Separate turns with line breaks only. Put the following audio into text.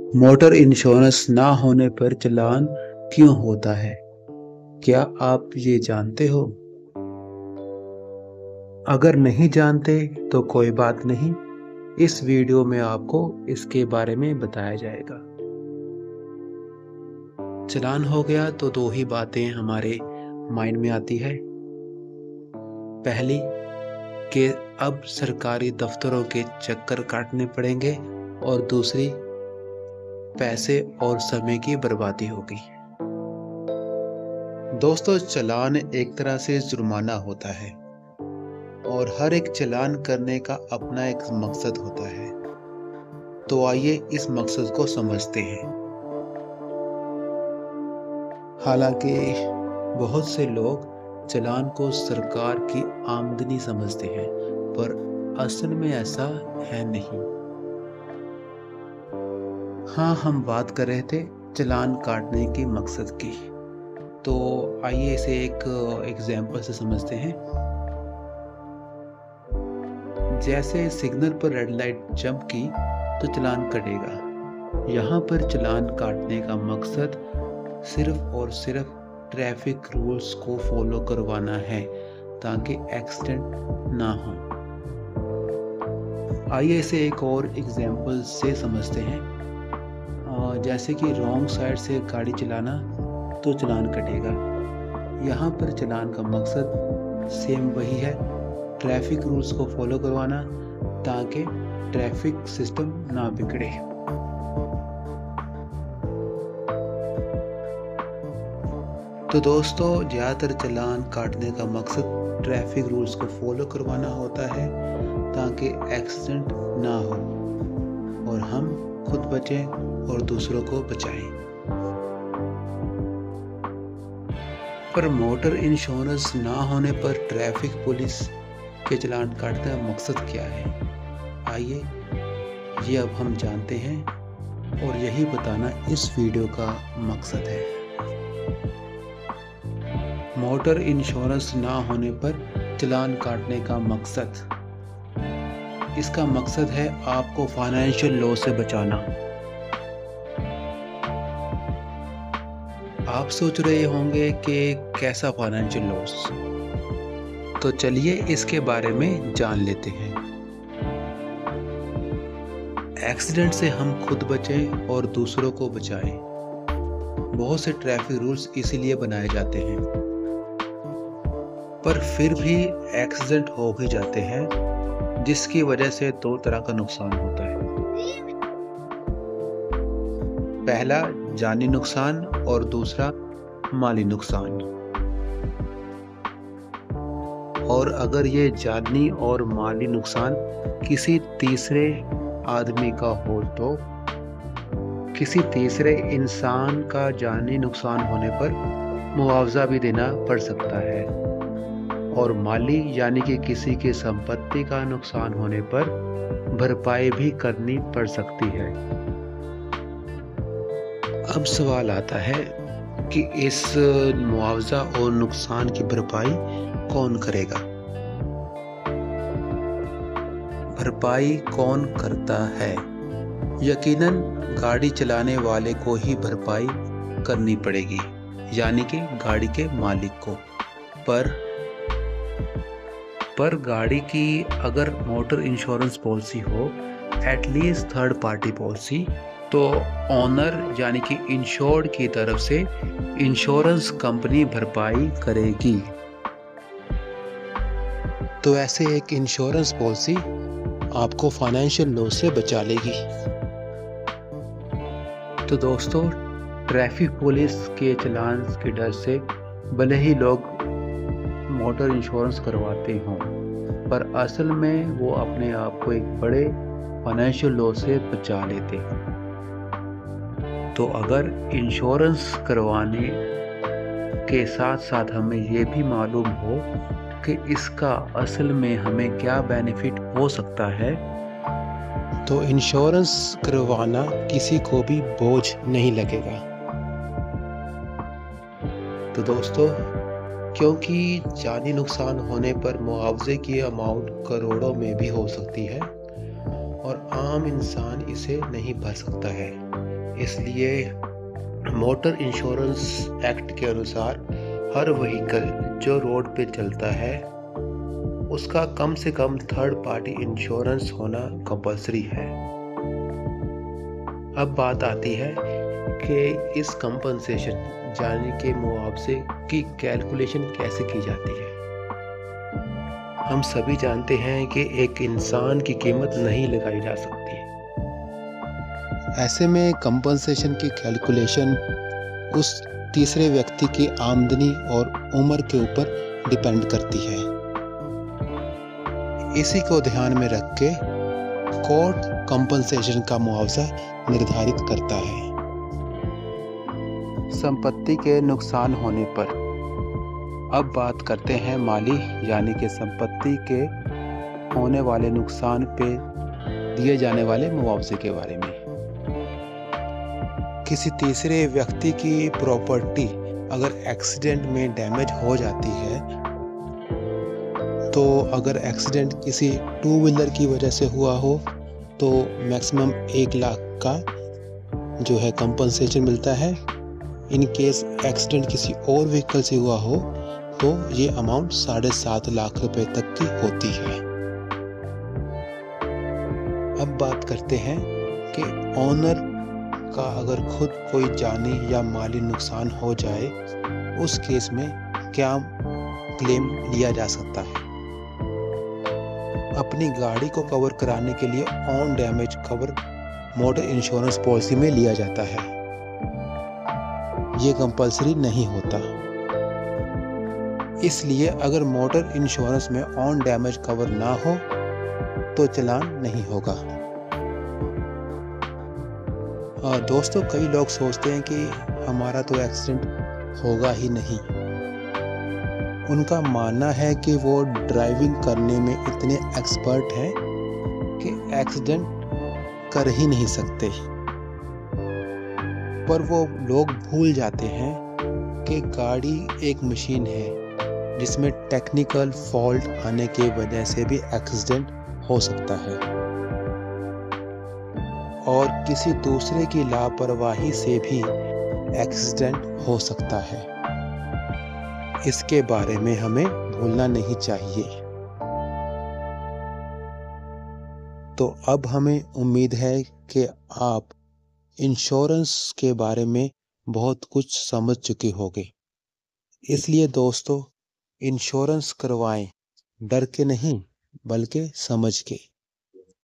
Motor insurance ना होने पर चालान क्यों होता है? क्या आप ये जानते हो? अगर नहीं जानते तो कोई बात नहीं, इस वीडियो में आपको इसके बारे में बताया जाएगा। चालान हो गया तो दो ही बातें हमारे माइंड में आती है। पहली कि अब सरकारी दफ्तरों के चक्कर काटने पड़ेंगे, और दूसरी पैसे और समय की बर्बादी होगी। दोस्तों, चालान एक तरह से जुर्माना होता है और हर एक चालान करने का अपना एक मकसद होता है। तो आइए इस मकसद को समझते हैं। हालांकि बहुत से लोग चालान को सरकार की आमदनी समझते हैं, पर असल में ऐसा है नहीं। हाँ, हम बात कर रहे थे चालान काटने के मकसद की। तो आइए इसे एक एग्जाम्पल से समझते हैं। जैसे सिग्नल पर रेड लाइट जंप की तो चालान कटेगा। यहाँ पर चालान काटने का मकसद सिर्फ और सिर्फ ट्रैफिक रूल्स को फॉलो करवाना है, ताकि एक्सीडेंट ना हो। आइए इसे एक और एग्जाम्पल से समझते हैं। जैसे कि रॉन्ग साइड से गाड़ी चलाना तो चालान कटेगा। यहाँ पर चालान का मकसद सेम वही है, ट्रैफिक रूल्स को फॉलो करवाना, ताकि ट्रैफिक सिस्टम ना बिगड़े। तो दोस्तों, ज़्यादातर चालान काटने का मकसद ट्रैफिक रूल्स को फॉलो करवाना होता है, ताकि एक्सीडेंट ना हो और हम खुद बचें और दूसरों को बचाएं। पर मोटर इंश्योरेंस ना होने पर ट्रैफिक पुलिस के चालान काटने का मकसद क्या है? आइए ये अब हम जानते हैं, और यही बताना इस वीडियो का मकसद है। मोटर इंश्योरेंस ना होने पर चालान काटने का मकसद, इसका मकसद है आपको फाइनेंशियल लॉस से बचाना। आप सोच रहे होंगे कि कैसा फाइनेंशियल लॉस, तो चलिए इसके बारे में जान लेते हैं। एक्सीडेंट से हम खुद बचें और दूसरों को बचाएं। बहुत से ट्रैफिक रूल्स इसीलिए बनाए जाते हैं, पर फिर भी एक्सीडेंट हो ही जाते हैं, जिसकी वजह से दो तरह का नुकसान होता है। पहला जानी नुकसान और दूसरा माली नुकसान। और अगर ये जानी और माली नुकसान किसी तीसरे आदमी का हो, तो किसी तीसरे इंसान का जानी नुकसान होने पर मुआवजा भी देना पड़ सकता है, और माली यानी कि किसी की संपत्ति का नुकसान होने पर भरपाई भी करनी पड़ सकती है। अब सवाल आता है कि इस मुआवजा और नुकसान की भरपाई कौन करेगा? भरपाई कौन करता है? यकीनन गाड़ी चलाने वाले को ही भरपाई करनी पड़ेगी, यानी कि गाड़ी के मालिक को। पर गाड़ी की अगर मोटर इंश्योरेंस पॉलिसी हो, एटलीस्ट थर्ड पार्टी पॉलिसी, तो ओनर यानी कि इंश्योर्ड की तरफ से इंश्योरेंस कंपनी भरपाई करेगी। तो ऐसे एक इंश्योरेंस पॉलिसी आपको फाइनेंशियल लॉस से बचा लेगी। तो दोस्तों, ट्रैफिक पुलिस के चालान के डर से भले ही लोग मोटर इंश्योरेंस करवाते हों, पर असल में वो अपने आप को एक बड़े फाइनेंशियल लॉस से बचा लेते हैं। तो अगर इंश्योरेंस करवाने के साथ साथ हमें ये भी मालूम हो कि इसका असल में हमें क्या बेनिफिट हो सकता है, तो इंश्योरेंस करवाना किसी को भी बोझ नहीं लगेगा। तो दोस्तों, क्योंकि जानी नुकसान होने पर मुआवजे की अमाउंट करोड़ों में भी हो सकती है, और आम इंसान इसे नहीं भर सकता है। इसलिए मोटर इंश्योरेंस एक्ट के अनुसार हर व्हीकल जो रोड पे चलता है उसका कम से कम थर्ड पार्टी इंश्योरेंस होना कंपलसरी है। अब बात आती है कि इस कंपनसेशन यानी कि मुआवजे की कैलकुलेशन कैसे की जाती है। हम सभी जानते हैं कि एक इंसान की कीमत नहीं लगाई जा सकती। ऐसे में कंपनसेशन की कैलकुलेशन उस तीसरे व्यक्ति की आमदनी और उम्र के ऊपर डिपेंड करती है। इसी को ध्यान में रख के कोर्ट कंपनसेशन का मुआवजा निर्धारित करता है। संपत्ति के नुकसान होने पर अब बात करते हैं माली यानी कि संपत्ति के होने वाले नुकसान पे दिए जाने वाले मुआवजे के बारे में। किसी तीसरे व्यक्ति की प्रॉपर्टी अगर एक्सीडेंट में डैमेज हो जाती है तो अगर एक्सीडेंट किसी टू व्हीलर की वजह से हुआ हो तो मैक्सिमम 1 लाख का जो है कंपनसेशन मिलता है। इन केस एक्सीडेंट किसी और व्हीकल से हुआ हो तो ये अमाउंट 7.5 लाख रुपए तक की होती है। अब बात करते हैं कि ऑनर का अगर खुद कोई जानी या माली नुकसान हो जाए उस केस में क्या क्लेम लिया जा सकता है। अपनी गाड़ी को कवर कराने के लिए on damage cover motor insurance policy में लिया जाता है। ये कंपलसरी नहीं होता, इसलिए अगर मोटर इंश्योरेंस में ऑन डैमेज कवर ना हो तो चालान नहीं होगा। दोस्तों, कई लोग सोचते हैं कि हमारा तो एक्सीडेंट होगा ही नहीं। उनका मानना है कि वो ड्राइविंग करने में इतने एक्सपर्ट हैं कि एक्सीडेंट कर ही नहीं सकते। पर वो लोग भूल जाते हैं कि गाड़ी एक मशीन है जिसमें टेक्निकल फॉल्ट आने की वजह से भी एक्सीडेंट हो सकता है और किसी दूसरे की लापरवाही से भी एक्सीडेंट हो सकता है। इसके बारे में हमें भूलना नहीं चाहिए। तो अब हमें उम्मीद है कि आप इंश्योरेंस के बारे में बहुत कुछ समझ चुके होंगे। इसलिए दोस्तों, इंश्योरेंस करवाएं, डर के नहीं बल्कि समझ के।